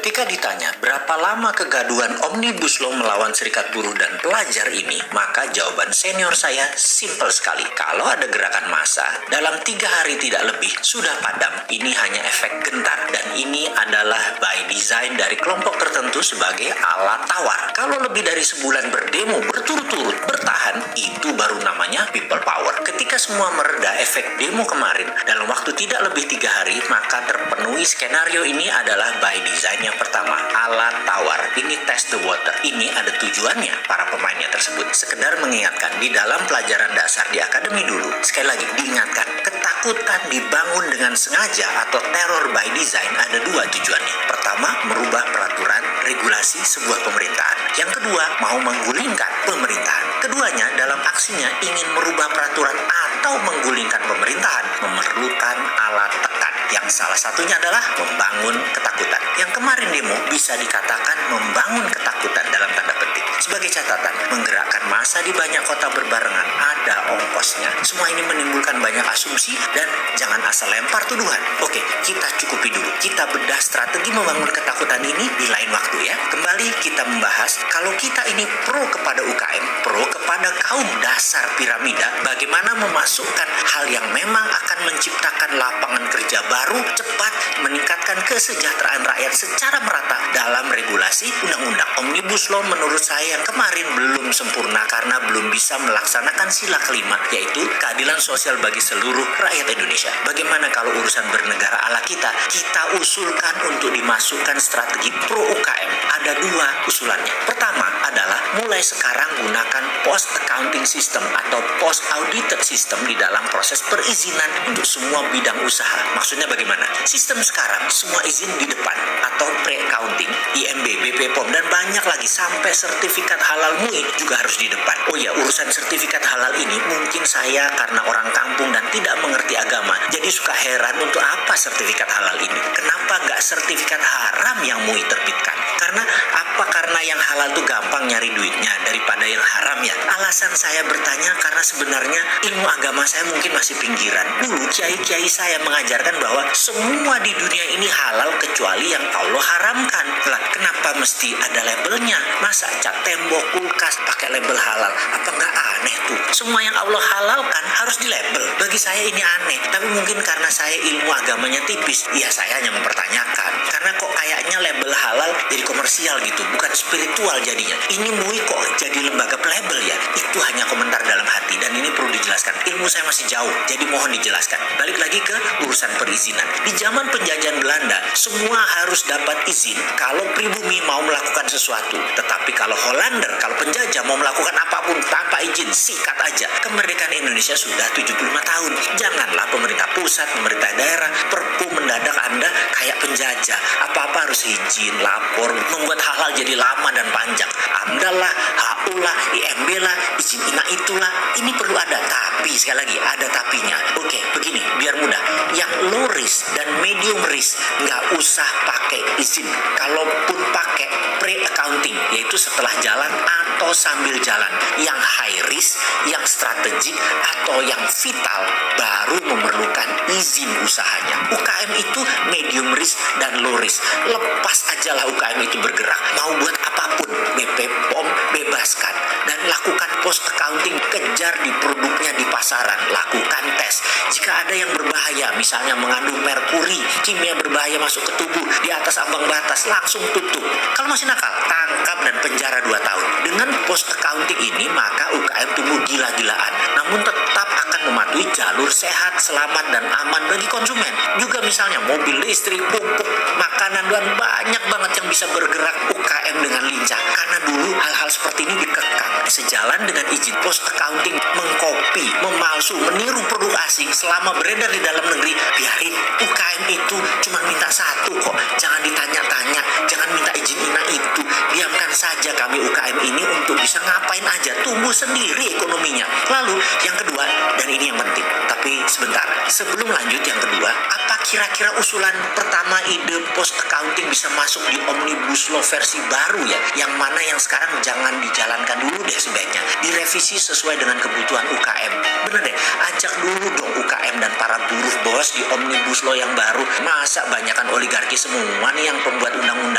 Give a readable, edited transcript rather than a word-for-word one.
Ketika ditanya berapa lama kegaduhan Omnibus Law melawan Serikat Buruh dan Pelajar ini, maka jawaban senior saya simpel sekali. Kalau ada gerakan massa, dalam 3 hari tidak lebih sudah padam. Ini hanya efek gentar dan ini adalah by design dari kelompok tertentu sebagai alat tawar. Kalau lebih dari sebulan berdemo berturut-turut bertahan, itu baru namanya people power. Ketika semua mereda efek demo kemarin dalam waktu tidak lebih 3 hari, maka terpenuhi skenario ini adalah by design. Yang pertama, alat tawar. Ini test the water. Ini ada tujuannya para pemainnya tersebut. Sekedar mengingatkan, di dalam pelajaran dasar di akademi dulu, sekali lagi diingatkan, ketakutan dibangun dengan sengaja atau teror by design ada 2 tujuannya. Pertama, merubah peraturan regulasi sebuah pemerintahan. Yang kedua, mau menggulingkan pemerintahan. Keduanya dalam aksinya ingin merubah peraturan atau menggulingkan pemerintahan memerlukan alat tekan. Yang salah satunya adalah membangun ketakutan. Yang kemarin demo bisa dikatakan membangun ketakutan dalam tanda petik. Sebagai catatan, menggerakkan massa di banyak kota berbarengan ada ongkosnya. Semua ini menimbulkan banyak asumsi dan jangan asal lempar tuduhan. Oke, kita cukupi dulu. Kita bedah strategi membangun ketakutan ini di lain waktu ya. Kembali kita membahas, kalau kita ini pro kepada UKM, pro kepada kaum dasar piramida, bagaimana memasukkan hal yang memang akan menciptakan lapangan kerja baru, cepat, meningkatkan kesejahteraan rakyat secara merata dalam regulasi undang-undang. Omnibus Law menurut saya yang kemarin belum sempurna karena belum bisa melaksanakan sila kelima, yaitu keadilan sosial bagi seluruh rakyat Indonesia. Bagaimana kalau urusan bernegara ala kita usulkan untuk dimasukkan strategi pro UKM? Ada 2 usulannya. Pertama adalah mulai sekarang gunakan post accounting system atau post audited system di dalam proses perizinan untuk semua bidang usaha. Maksudnya bagaimana? Sistem sekarang semua izin di depan atau pre-accounting, IMB, BP POM dan banyak lagi sampai sertifikat halal MUI juga harus di depan. Oh ya, urusan sertifikat halal ini mungkin saya karena orang kampung dan tidak mengerti agama, jadi suka heran untuk apa sertifikat halal ini. Kenapa nggak sertifikat haram yang MUI terbitkan? Karena yang halal tuh gampang nyari duitnya daripada yang haram ya. Alasan saya bertanya karena sebenarnya ilmu agama saya mungkin masih pinggiran. Dulu kiai-kiai saya mengajarkan bahwa semua di dunia ini halal kecuali yang Allah haramkan. Lah, kenapa mesti ada labelnya? Masa cat tembok, kulkas pakai label halal? Apa nggak aneh tuh? Semua yang Allah halalkan harus di label. Bagi saya ini aneh, tapi mungkin karena saya ilmu agamanya tipis, ya saya hanya mempertanyakan. Karena kok kayaknya label halal jadi komersial gitu, bukan spiritual jadinya. Ini MUI kok jadi lembaga pelabel ya? Itu hanya komentar dalam hati dan ini perlu dijelaskan. Ilmu saya masih jauh, jadi mohon dijelaskan. Balik lagi ke urusan perizinan. Di zaman penjajahan Belanda, semua harus dapat izin kalau pribumi mau melakukan sesuatu. Tetapi kalau Hollander, kalau penjajah mau melakukan apapun tanpa izin, sikat aja. Kemerdekaan Indonesia sudah 75 tahun. Janganlah pemerintah pusat, pemerintah daerah, perpu mendadak Anda kayak penjajah. Apa-apa harus izin, lapor, membuat hal-hal jadi lama dan panjang. AMDAL lah, HU lah, IMB lah, izin ina itulah. Ini perlu ada, tapi sekali lagi ada tapinya. Oke, begini, biar mudah. Yang low risk dan medium risk nggak usah pakai izin. Kalaupun pakai pre-accounting, yaitu setelah jalan atau sambil jalan. Yang high risk, yang strategik, atau yang vital baru memerlukan izin usahanya. UKM itu medium risk dan low risk. Lepas aja lah UKM itu bergerak. Mau buat apapun, BP POM bebaskan. Dan lakukan post accounting, kejar di produknya di pasaran. Lakukan tes. Jika ada yang berbahaya, misalnya mengandung merkuri, kimia berbahaya masuk ke tubuh di atas ambang batas, langsung tutup. Kalau masih nakal, tangkap dan penjara 2 tahun. Dengan post accounting ini, maka UKM tumbuh gila-gilaan. Namun tetap akan mematuhi jalur sehat, selamat, dan aman bagi konsumen. Juga misalnya mobil listrik, pupuk, makanan, dan banyak banget yang bisa bergerak UKM dengan lincah. Karena dulu hal-hal seperti ini dikekang. Sejalan dengan izin post accounting, mengkopi, memalsu, meniru produk asing selama beredar di dalam negeri, biarin. UKM itu cuma minta satu kok. Jangan ditanya-tanya, jangan minta izin ina itu. Diamkan saja kami UKM ini untuk bisa ngapain aja, tumbuh sendiri ekonominya. Lalu yang kedua, dan ini yang penting, tapi sebentar, sebelum lanjut yang kedua, apa kira-kira usulan pertama ide post accounting bisa masuk di Omnibus Law versi baru ya? Yang mana yang sekarang jangan dijalankan dulu deh sebaiknya, direvisi sesuai dengan kebutuhan UKM. Bener deh, ajak dulu dong UKM dan para buruh bos di Omnibus Law yang baru. Masa banyakan oligarki semua nih yang pembuat undang-undang